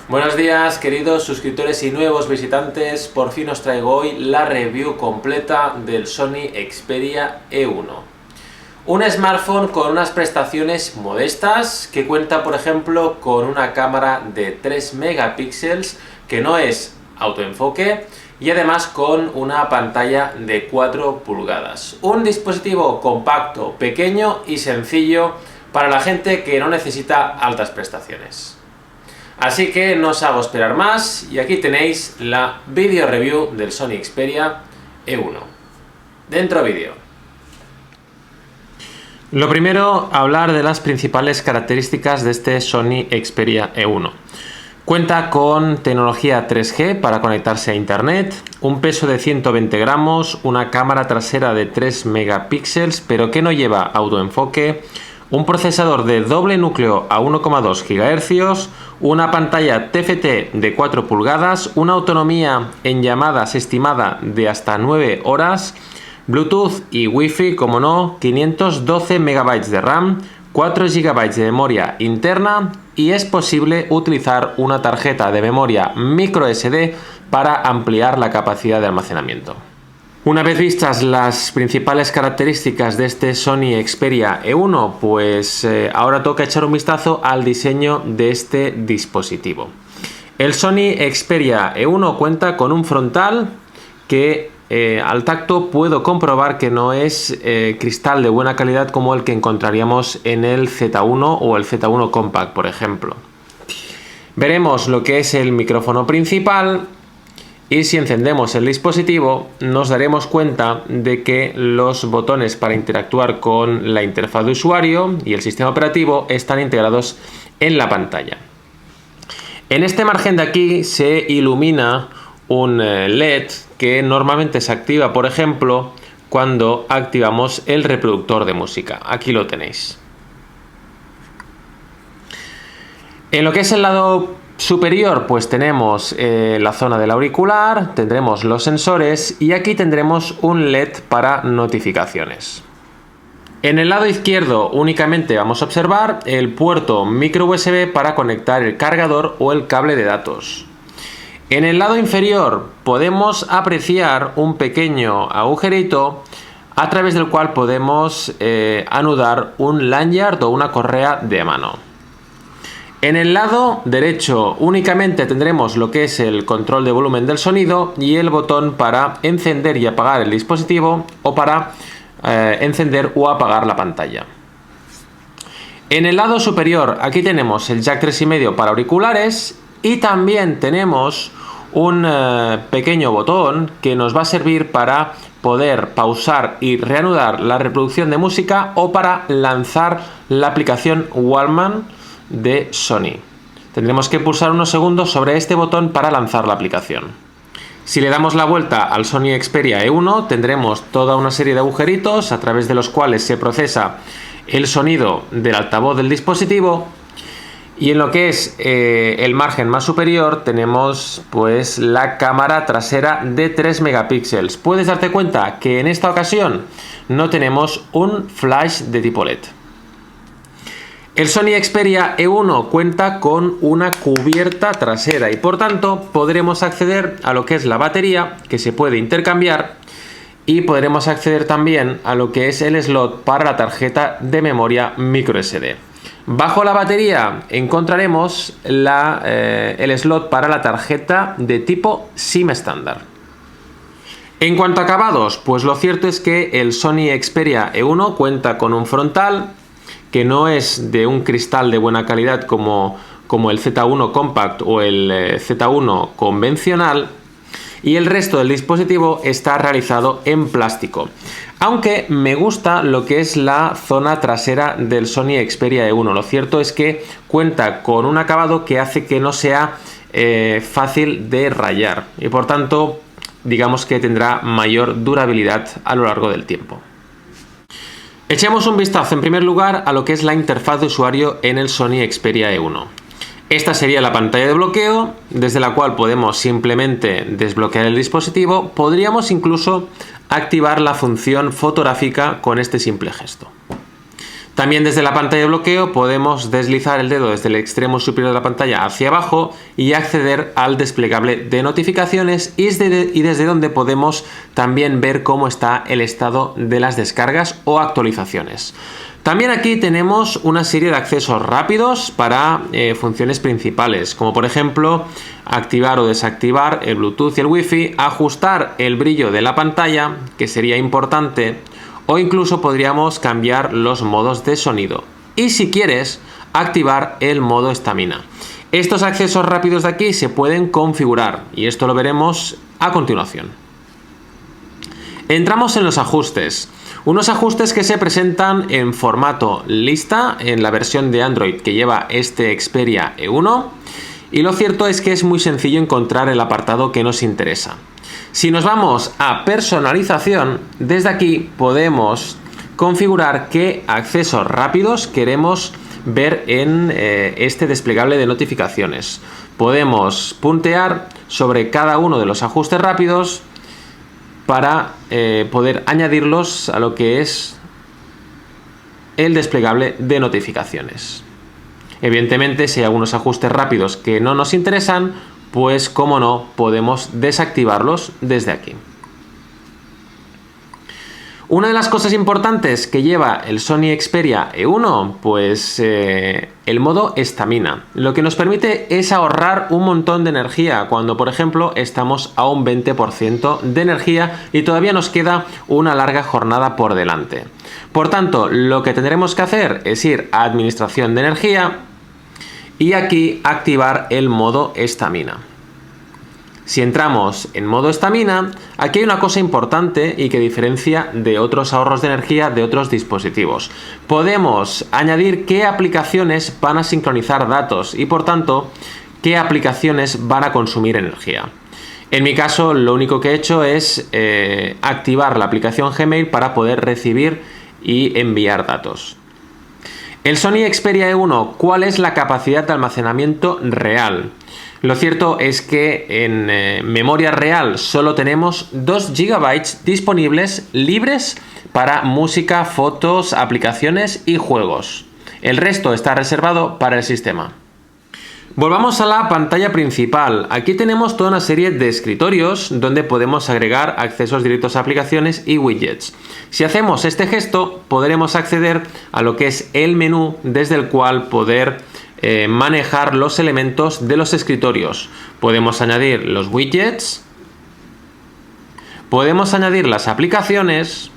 Buenos días, queridos suscriptores y nuevos visitantes. Por fin os traigo hoy la review completa del Sony Xperia E1. Un smartphone con unas prestaciones modestas que cuenta, por ejemplo, con una cámara de 3 megapíxeles que no es autoenfoque y además con una pantalla de 4 pulgadas. Un dispositivo compacto, pequeño y sencillo para la gente que no necesita altas prestaciones. Así que no os hago esperar más y aquí tenéis la video review del Sony Xperia E1. Dentro vídeo. Lo primero, hablar de las principales características de este Sony Xperia E1. Cuenta con tecnología 3G para conectarse a internet, un peso de 120 gramos, una cámara trasera de 3 megapíxeles pero que no lleva autoenfoque, un procesador de doble núcleo a 1,2 GHz, una pantalla TFT de 4 pulgadas, una autonomía en llamadas estimada de hasta 9 horas, Bluetooth y Wi-Fi, como no, 512 MB de RAM, 4 GB de memoria interna y es posible utilizar una tarjeta de memoria microSD para ampliar la capacidad de almacenamiento. Una vez vistas las principales características de este Sony Xperia E1, pues ahora toca echar un vistazo al diseño de este dispositivo. El Sony Xperia E1 cuenta con un frontal que al tacto puedo comprobar que no es cristal de buena calidad como el que encontraríamos en el Z1 o el Z1 Compact, por ejemplo. Veremos lo que es el micrófono principal. Y si encendemos el dispositivo nos daremos cuenta de que los botones para interactuar con la interfaz de usuario y el sistema operativo están integrados en la pantalla. En este margen de aquí se ilumina un LED que normalmente se activa, por ejemplo, cuando activamos el reproductor de música. Aquí lo tenéis. En lo que es el lado superior, pues tenemos la zona del auricular, tendremos los sensores y aquí tendremos un LED para notificaciones. En el lado izquierdo únicamente vamos a observar el puerto micro USB para conectar el cargador o el cable de datos. En el lado inferior podemos apreciar un pequeño agujerito a través del cual podemos anudar un lanyard o una correa de mano. En el lado derecho únicamente tendremos lo que es el control de volumen del sonido y el botón para encender y apagar el dispositivo o para encender o apagar la pantalla. En el lado superior aquí tenemos el jack 3,5 para auriculares y también tenemos un pequeño botón que nos va a servir para poder pausar y reanudar la reproducción de música o para lanzar la aplicación Walkman de Sony. Tendremos que pulsar unos segundos sobre este botón para lanzar la aplicación. Si le damos la vuelta al Sony Xperia E1 tendremos toda una serie de agujeritos a través de los cuales se procesa el sonido del altavoz del dispositivo y en lo que es el margen más superior tenemos pues la cámara trasera de 3 megapíxeles. Puedes darte cuenta que en esta ocasión no tenemos un flash de tipo LED. El Sony Xperia E1 cuenta con una cubierta trasera y por tanto podremos acceder a lo que es la batería que se puede intercambiar y podremos acceder también a lo que es el slot para la tarjeta de memoria microSD. Bajo la batería encontraremos el slot para la tarjeta de tipo SIM estándar. En cuanto a acabados, pues lo cierto es que el Sony Xperia E1 cuenta con un frontal que no es de un cristal de buena calidad como el Z1 Compact o el Z1 convencional y el resto del dispositivo está realizado en plástico. Aunque me gusta lo que es la zona trasera del Sony Xperia E1. Lo cierto es que cuenta con un acabado que hace que no sea fácil de rayar y por tanto digamos que tendrá mayor durabilidad a lo largo del tiempo. Echemos un vistazo en primer lugar a lo que es la interfaz de usuario en el Sony Xperia E1. Esta sería la pantalla de bloqueo, desde la cual podemos simplemente desbloquear el dispositivo. Podríamos incluso activar la función fotográfica con este simple gesto. También desde la pantalla de bloqueo podemos deslizar el dedo desde el extremo superior de la pantalla hacia abajo y acceder al desplegable de notificaciones y desde donde podemos también ver cómo está el estado de las descargas o actualizaciones. También aquí tenemos una serie de accesos rápidos para funciones principales, como por ejemplo activar o desactivar el Bluetooth y el Wi-Fi, ajustar el brillo de la pantalla, que sería importante, o incluso podríamos cambiar los modos de sonido. Y si quieres, activar el modo estamina. Estos accesos rápidos de aquí se pueden configurar y esto lo veremos a continuación. Entramos en los ajustes. Unos ajustes que se presentan en formato lista en la versión de Android que lleva este Xperia E1. Y lo cierto es que es muy sencillo encontrar el apartado que nos interesa. Si nos vamos a personalización, desde aquí podemos configurar qué accesos rápidos queremos ver en este desplegable de notificaciones. Podemos puntear sobre cada uno de los ajustes rápidos para poder añadirlos a lo que es el desplegable de notificaciones. Evidentemente, si hay algunos ajustes rápidos que no nos interesan, pues como no, podemos desactivarlos desde aquí. Una de las cosas importantes que lleva el Sony Xperia E1, pues el modo estamina. Lo que nos permite es ahorrar un montón de energía cuando, por ejemplo, estamos a un 20% de energía y todavía nos queda una larga jornada por delante. Por tanto, lo que tendremos que hacer es ir a Administración de energía y aquí activar el modo estamina. Si entramos en modo estamina, aquí hay una cosa importante y que diferencia de otros ahorros de energía de otros dispositivos. Podemos añadir qué aplicaciones van a sincronizar datos y por tanto qué aplicaciones van a consumir energía. En mi caso, lo único que he hecho es activar la aplicación Gmail para poder recibir y enviar datos. El Sony Xperia E1, ¿cuál es la capacidad de almacenamiento real? Lo cierto es que en memoria real solo tenemos 2 GB disponibles libres para música, fotos, aplicaciones y juegos. El resto está reservado para el sistema. Volvamos a la pantalla principal. Aquí tenemos toda una serie de escritorios donde podemos agregar accesos directos a aplicaciones y widgets. Si hacemos este gesto, podremos acceder a lo que es el menú desde el cual poder manejar los elementos de los escritorios. Podemos añadir los widgets, podemos añadir las aplicaciones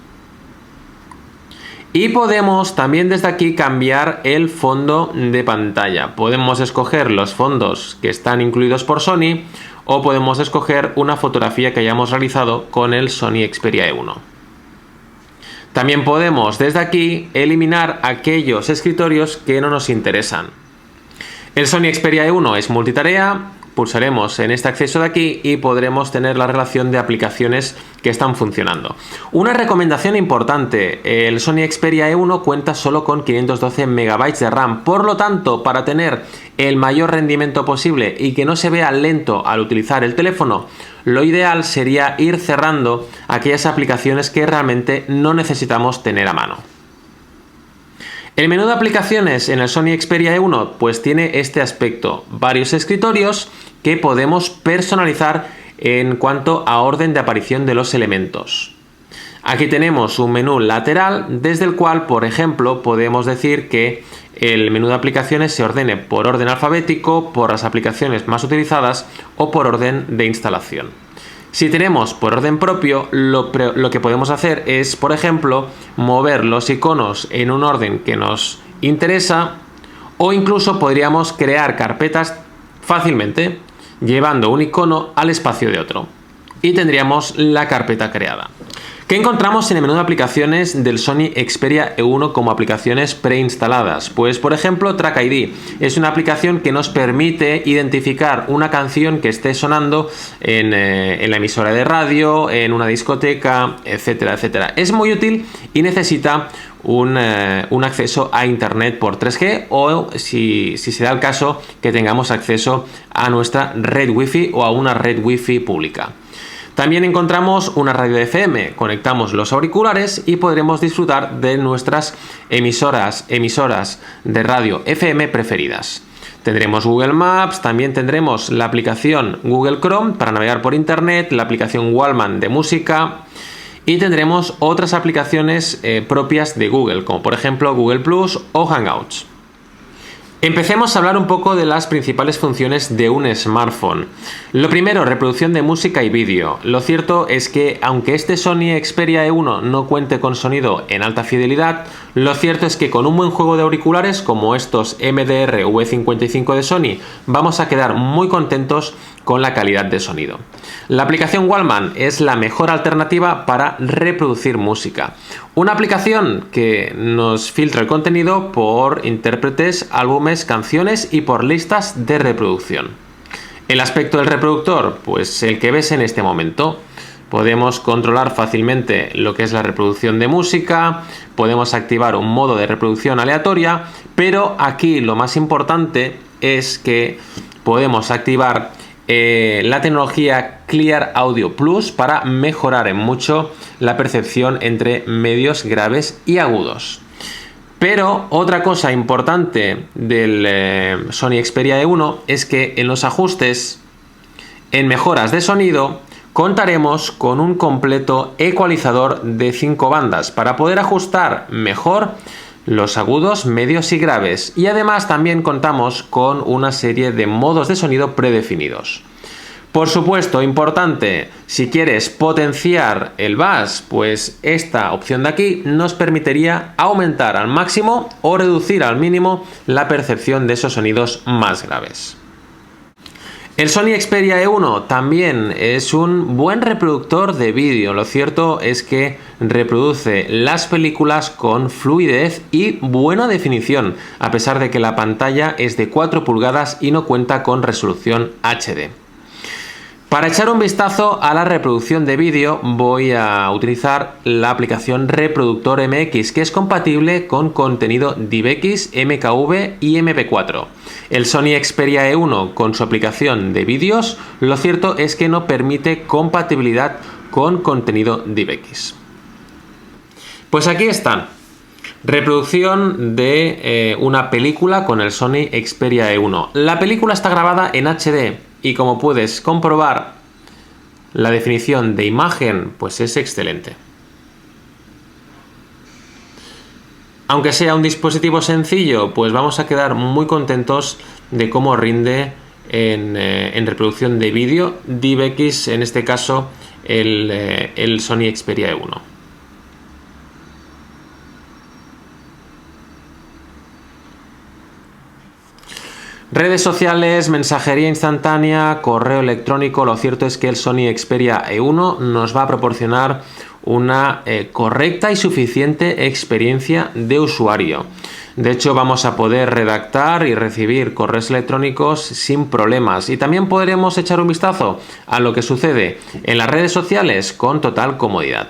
y podemos también desde aquí cambiar el fondo de pantalla. Podemos escoger los fondos que están incluidos por Sony o podemos escoger una fotografía que hayamos realizado con el Sony Xperia E1. También podemos desde aquí eliminar aquellos escritorios que no nos interesan. El Sony Xperia E1 es multitarea, pulsaremos en este acceso de aquí y podremos tener la relación de aplicaciones que están funcionando. Una recomendación importante, el Sony Xperia E1 cuenta solo con 512 MB de RAM, por lo tanto, para tener el mayor rendimiento posible y que no se vea lento al utilizar el teléfono, lo ideal sería ir cerrando aquellas aplicaciones que realmente no necesitamos tener a mano. El menú de aplicaciones en el Sony Xperia E1 pues tiene este aspecto, varios escritorios que podemos personalizar en cuanto a orden de aparición de los elementos. Aquí tenemos un menú lateral desde el cual, por ejemplo, podemos decir que el menú de aplicaciones se ordene por orden alfabético, por las aplicaciones más utilizadas o por orden de instalación. Si tenemos por orden propio, lo que podemos hacer es, por ejemplo, mover los iconos en un orden que nos interesa o incluso podríamos crear carpetas fácilmente llevando un icono al espacio de otro y tendríamos la carpeta creada. ¿Qué encontramos en el menú de aplicaciones del Sony Xperia E1 como aplicaciones preinstaladas? Pues por ejemplo Track ID es una aplicación que nos permite identificar una canción que esté sonando en la emisora de radio, en una discoteca, etcétera, etcétera. Es muy útil y necesita un acceso a internet por 3G o si se da el caso que tengamos acceso a nuestra red Wi-Fi o a una red Wi-Fi pública. También encontramos una radio FM, conectamos los auriculares y podremos disfrutar de nuestras emisoras de radio FM preferidas. Tendremos Google Maps, también tendremos la aplicación Google Chrome para navegar por internet, la aplicación Wallman de música y tendremos otras aplicaciones propias de Google, como por ejemplo Google Plus o Hangouts. Empecemos a hablar un poco de las principales funciones de un smartphone. Lo primero, reproducción de música y vídeo. Lo cierto es que aunque este Sony Xperia E1 no cuente con sonido en alta fidelidad, lo cierto es que con un buen juego de auriculares como estos MDR V55 de Sony vamos a quedar muy contentos con la calidad de sonido. La aplicación Wallman es la mejor alternativa para reproducir música. Una aplicación que nos filtra el contenido por intérpretes, álbumes, canciones y por listas de reproducción. El aspecto del reproductor, pues el que ves en este momento. Podemos controlar fácilmente lo que es la reproducción de música, podemos activar un modo de reproducción aleatoria, pero aquí lo más importante es que podemos activar la tecnología Clear Audio Plus para mejorar en mucho la percepción entre medios, graves y agudos. Pero otra cosa importante del Sony Xperia E1 es que en los ajustes, en mejoras de sonido, contaremos con un completo ecualizador de 5 bandas para poder ajustar mejor los agudos, medios y graves, y además también contamos con una serie de modos de sonido predefinidos. Por supuesto, importante, si quieres potenciar el bass, pues esta opción de aquí nos permitiría aumentar al máximo o reducir al mínimo la percepción de esos sonidos más graves. El Sony Xperia E1 también es un buen reproductor de vídeo. Lo cierto es que reproduce las películas con fluidez y buena definición, a pesar de que la pantalla es de 4 pulgadas y no cuenta con resolución HD. Para echar un vistazo a la reproducción de vídeo voy a utilizar la aplicación Reproductor MX, que es compatible con contenido DivX, MKV y MP4. El Sony Xperia E1 con su aplicación de vídeos, lo cierto es que no permite compatibilidad con contenido DivX. Pues aquí están. Reproducción de una película con el Sony Xperia E1. La película está grabada en HD. Y como puedes comprobar, la definición de imagen pues es excelente. Aunque sea un dispositivo sencillo, pues vamos a quedar muy contentos de cómo rinde en reproducción de vídeo DivX, en este caso el Sony Xperia E1. Redes sociales, mensajería instantánea, correo electrónico. Lo cierto es que el Sony Xperia E1 nos va a proporcionar una correcta y suficiente experiencia de usuario. De hecho, vamos a poder redactar y recibir correos electrónicos sin problemas. Y también podremos echar un vistazo a lo que sucede en las redes sociales con total comodidad.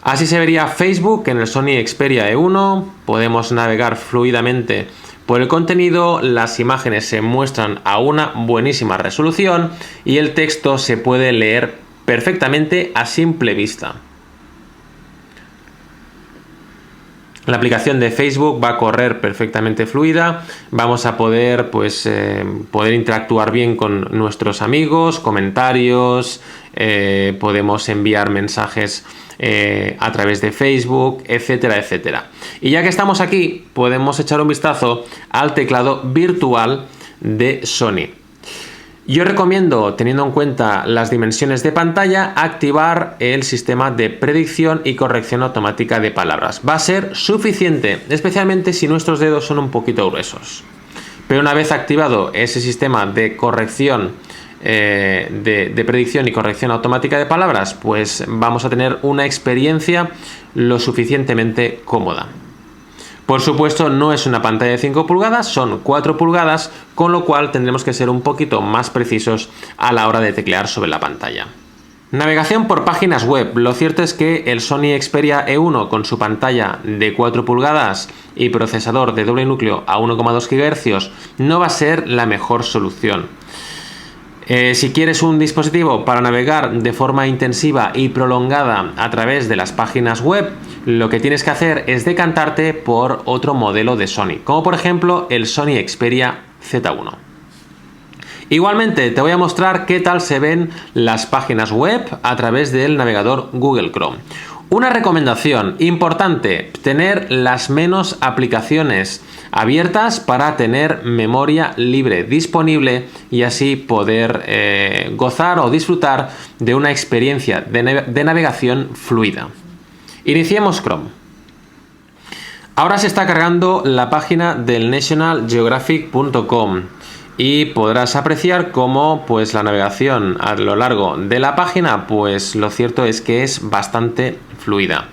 Así se vería Facebook en el Sony Xperia E1. Podemos navegar fluidamente por el contenido, las imágenes se muestran a una buenísima resolución y el texto se puede leer perfectamente a simple vista. La aplicación de Facebook va a correr perfectamente fluida, vamos a poder poder interactuar bien con nuestros amigos, comentarios, podemos enviar mensajes a través de Facebook, etcétera, etcétera. Y ya que estamos aquí, podemos echar un vistazo al teclado virtual de Sony. Yo recomiendo, teniendo en cuenta las dimensiones de pantalla, activar el sistema de predicción y corrección automática de palabras. Va a ser suficiente, especialmente si nuestros dedos son un poquito gruesos. Pero una vez activado ese sistema de corrección, de predicción y corrección automática de palabras, pues vamos a tener una experiencia lo suficientemente cómoda. Por supuesto, no es una pantalla de 5 pulgadas, son 4 pulgadas, con lo cual tendremos que ser un poquito más precisos a la hora de teclear sobre la pantalla. Navegación por páginas web. Lo cierto es que el Sony Xperia E1 con su pantalla de 4 pulgadas y procesador de doble núcleo a 1,2 GHz no va a ser la mejor solución. Si quieres un dispositivo para navegar de forma intensiva y prolongada a través de las páginas web, lo que tienes que hacer es decantarte por otro modelo de Sony, como por ejemplo el Sony Xperia Z1. Igualmente te voy a mostrar qué tal se ven las páginas web a través del navegador Google Chrome. Una recomendación importante: tener las menos aplicaciones abiertas para tener memoria libre disponible y así poder gozar o disfrutar de una experiencia de navegación fluida. Iniciemos Chrome. Ahora se está cargando la página del nationalgeographic.com y podrás apreciar cómo pues la navegación a lo largo de la página, pues lo cierto es que es bastante fluida.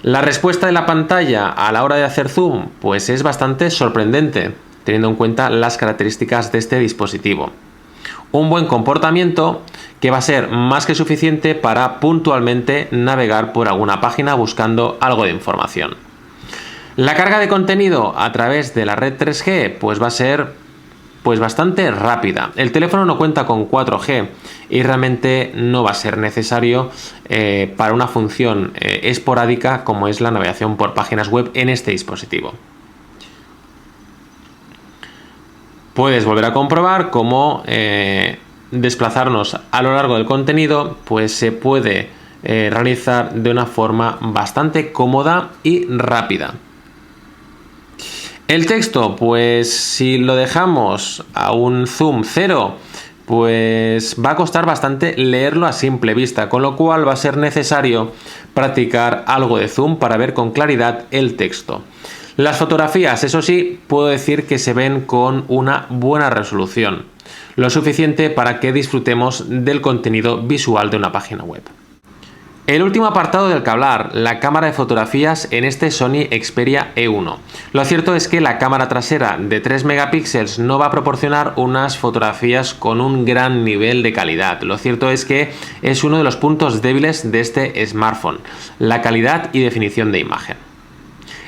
La respuesta de la pantalla a la hora de hacer zoom pues es bastante sorprendente, teniendo en cuenta las características de este dispositivo. Un buen comportamiento que va a ser más que suficiente para puntualmente navegar por alguna página buscando algo de información. La carga de contenido a través de la red 3G pues va a ser pues bastante rápida. El teléfono no cuenta con 4G y realmente no va a ser necesario para una función esporádica como es la navegación por páginas web en este dispositivo. Puedes volver a comprobar cómo desplazarnos a lo largo del contenido pues se puede realizar de una forma bastante cómoda y rápida. El texto, pues si lo dejamos a un zoom 0, pues va a costar bastante leerlo a simple vista, con lo cual va a ser necesario practicar algo de zoom para ver con claridad el texto. Las fotografías, eso sí, puedo decir que se ven con una buena resolución, lo suficiente para que disfrutemos del contenido visual de una página web. El último apartado del que hablar, la cámara de fotografías en este Sony Xperia E1. Lo cierto es que la cámara trasera de 3 megapíxeles no va a proporcionar unas fotografías con un gran nivel de calidad. Lo cierto es que es uno de los puntos débiles de este smartphone, la calidad y definición de imagen.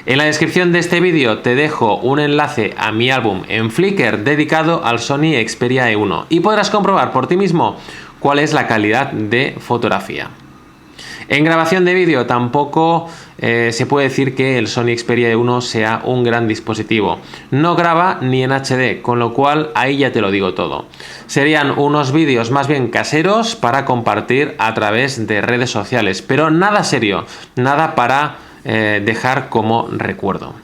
En la descripción de este vídeo te dejo un enlace a mi álbum en Flickr dedicado al Sony Xperia E1 y podrás comprobar por ti mismo cuál es la calidad de fotografía. En grabación de vídeo tampoco se puede decir que el Sony Xperia E1 sea un gran dispositivo. No graba ni en HD, con lo cual ahí ya te lo digo todo. Serían unos vídeos más bien caseros para compartir a través de redes sociales, pero nada serio, nada para dejar como recuerdo.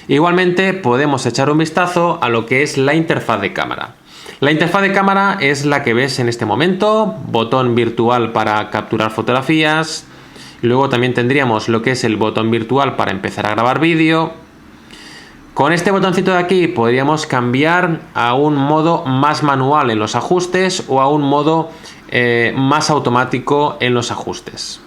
Igualmente podemos echar un vistazo a lo que es la interfaz de cámara. La interfaz de cámara es la que ves en este momento, botón virtual para capturar fotografías, luego también tendríamos lo que es el botón virtual para empezar a grabar vídeo. Con este botoncito de aquí podríamos cambiar a un modo más manual en los ajustes o a un modo más automático en los ajustes.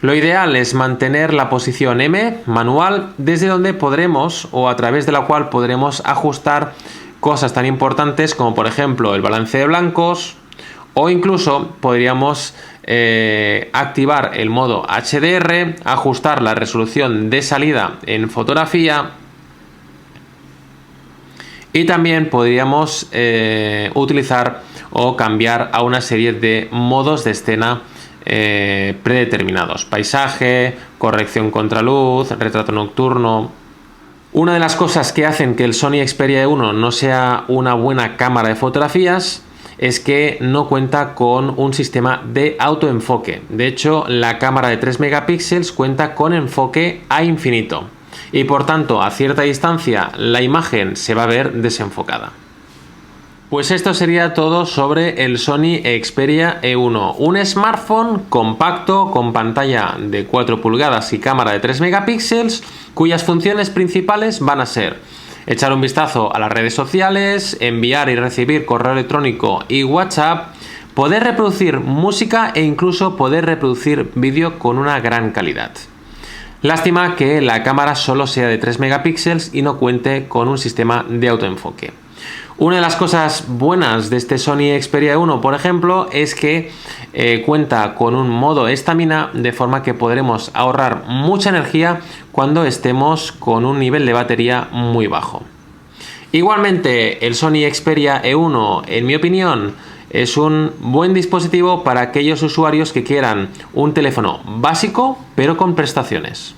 Lo ideal es mantener la posición M, manual, desde donde podremos o a través de la cual podremos ajustar cosas tan importantes como por ejemplo el balance de blancos, o incluso podríamos activar el modo HDR, ajustar la resolución de salida en fotografía y también podríamos utilizar o cambiar a una serie de modos de escena predeterminados: paisaje, corrección contra luz, retrato nocturno. Una de las cosas que hacen que el Sony Xperia E1 no sea una buena cámara de fotografías es que no cuenta con un sistema de autoenfoque. De hecho, la cámara de 3 megapíxeles cuenta con enfoque a infinito y por tanto a cierta distancia la imagen se va a ver desenfocada. Pues esto sería todo sobre el Sony Xperia E1, un smartphone compacto con pantalla de 4 pulgadas y cámara de 3 megapíxeles, cuyas funciones principales van a ser echar un vistazo a las redes sociales, enviar y recibir correo electrónico y WhatsApp, poder reproducir música e incluso poder reproducir vídeo con una gran calidad. Lástima que la cámara solo sea de 3 megapíxeles y no cuente con un sistema de autoenfoque. Una de las cosas buenas de este Sony Xperia 1, por ejemplo, es que cuenta con un modo estamina, de forma que podremos ahorrar mucha energía cuando estemos con un nivel de batería muy bajo. Igualmente, el Sony Xperia E1, en mi opinión, Es un buen dispositivo para aquellos usuarios que quieran un teléfono básico pero con prestaciones.